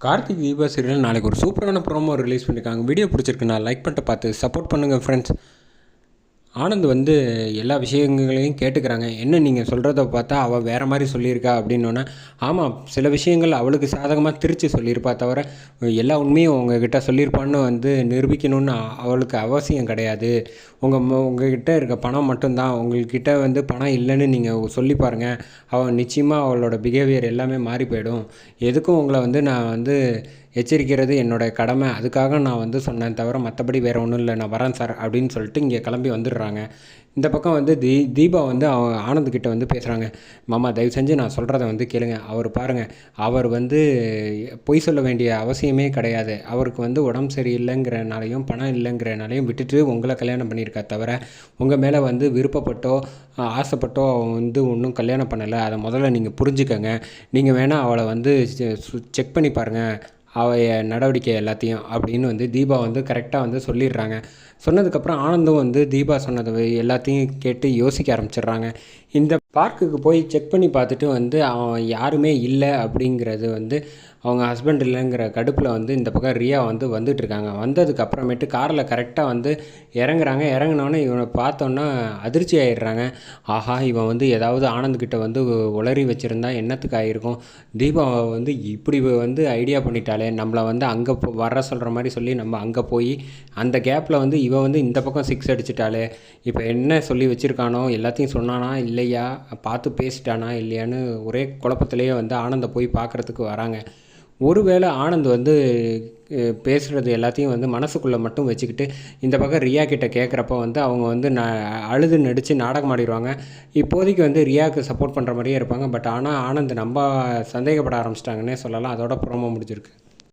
Karthik Deepa serial நாளைக்கு ஒரு சூப்பரான ப்ரோமோ ரிலீஸ் பண்ணியிருக்காங்க. வீடியோ பிடிச்சிருக்கு, நான் லைக் பண்ணிட்டு பார்த்து சப்போர்ட் பண்ணுங்கள் ஃப்ரெண்ட்ஸ். ஆனந்த் வந்து எல்லா விஷயங்களையும் கேட்டுக்கிறாங்க. என்ன நீங்கள் சொல்கிறத பார்த்தா அவள் வேறு மாதிரி சொல்லியிருக்கா அப்படின்னோடனே, ஆமாம் சில விஷயங்கள் அவளுக்கு சாதகமாக திரித்து சொல்லியிருப்பா, தவிர எல்லா உண்மையும் உங்ககிட்ட சொல்லியிருப்பான்னு வந்து நிரூபிக்கணும்னு அவளுக்கு அவசியம் கிடையாது. உங்ககிட்ட இருக்க பணம் மட்டும்தான். உங்கள்கிட்ட வந்து பணம் இல்லைன்னு நீங்கள் சொல்லி பாருங்கள், அவள் நிச்சயமாக அவளோட பிஹேவியர் எல்லாமே மாறி போயிடும். எதுக்கும் உங்களை வந்து நான் வந்து எச்சரிக்கிறது என்னோடய கடமை, அதுக்காக நான் வந்து சொன்னேன், தவிர மற்றபடி வேறு ஒன்றும் இல்லை, நான் வரேன் சார் அப்படின்னு சொல்லிட்டு இங்கே கிளம்பி வந்துடுறாங்க. இந்த பக்கம் வந்து தீபா வந்து ஆனந்த்கிட்ட வந்து பேசுகிறாங்க. மாமா தயவு செஞ்சு நான் சொல்கிறத வந்து கேளுங்க. அவர் பாருங்கள், அவர் வந்து பொய் சொல்ல வேண்டிய அவசியமே கிடையாது. அவருக்கு வந்து உடம்பு சரியில்லைங்கிறனாலையும் பணம் இல்லைங்கிறனாலையும் விட்டுட்டு உங்களை கல்யாணம் பண்ணியிருக்கா, தவிர உங்கள் மேலே வந்து விருப்பப்பட்டோ ஆசைப்பட்டோ வந்து ஒன்றும் கல்யாணம் பண்ணலை. அதை முதல்ல நீங்கள் புரிஞ்சுக்கங்க. நீங்கள் வேணால் அவளை வந்து செக் பண்ணி பாருங்கள், நடவடிக்கை எல்லாத்தையும் அப்படின்னு வந்து தீபா வந்து கரெக்டாக வந்து சொல்லிடுறாங்க. சொன்னதுக்கப்புறம் ஆனந்தும் வந்து தீபா சொன்னதை எல்லாத்தையும் கேட்டு யோசிக்க ஆரம்பிச்சிடுறாங்க. இந்த பார்க்குக்கு போய் செக் பண்ணி பார்த்துட்டு வந்து அவன் யாருமே இல்லை அப்படிங்கிறது வந்து அவங்க ஹஸ்பண்ட் இல்லைங்கிற கடுப்பில் வந்து இந்த பக்கம் ரியா வந்து வந்துட்டுருக்காங்க. வந்ததுக்கு அப்புறமேட்டு காரில் கரெக்டாக வந்து இறங்குறாங்க. இறங்கினோன்னே இவனை பார்த்தோன்னா அதிர்ச்சி ஆகிடுறாங்க. ஆஹா, இவன் வந்து ஏதாவது ஆனந்த்கிட்ட வந்து உளறி வச்சுருந்தா என்னத்துக்கு ஆகிருக்கும். தீபா வந்து இப்படி வந்து ஐடியா பண்ணிட்டாலே, நம்மளை வந்து அங்கே வர சொல்கிற மாதிரி சொல்லி நம்ம அங்கே போய் அந்த கேப்பில் வந்து இவன் வந்து இந்த பக்கம் 6 அடிச்சிட்டாலே, இப்போ என்ன சொல்லி வச்சுருக்கானோ எல்லாத்தையும் சொன்னானா இல்லையா, பார்த்து பேசிட்டானா இல்லையான்னு ஒரே குழப்பத்திலேயே வந்து ஆனந்தை போய் பார்க்குறதுக்கு வராங்க. ஒருவேளை ஆனந்த் வந்து பேசுகிறது எல்லாத்தையும் வந்து மனசுக்குள்ளே மட்டும் வச்சுக்கிட்டு இந்த பக்கம் ரியா கிட்ட கேட்குறப்ப வந்து அவங்க வந்து அழுது நடித்து நாடகம் ஆடிடுவாங்க. இப்போதைக்கு வந்து ரியாவுக்கு சப்போர்ட் பண்ணுற மாதிரியே இருப்பாங்க. பட் ஆனால் ஆனந்த் நம்ம சந்தேகப்பட ஆரம்பிச்சிட்டாங்கன்னே சொல்லலாம். அதோட ப்ரோமோ முடிஞ்சிருக்கு.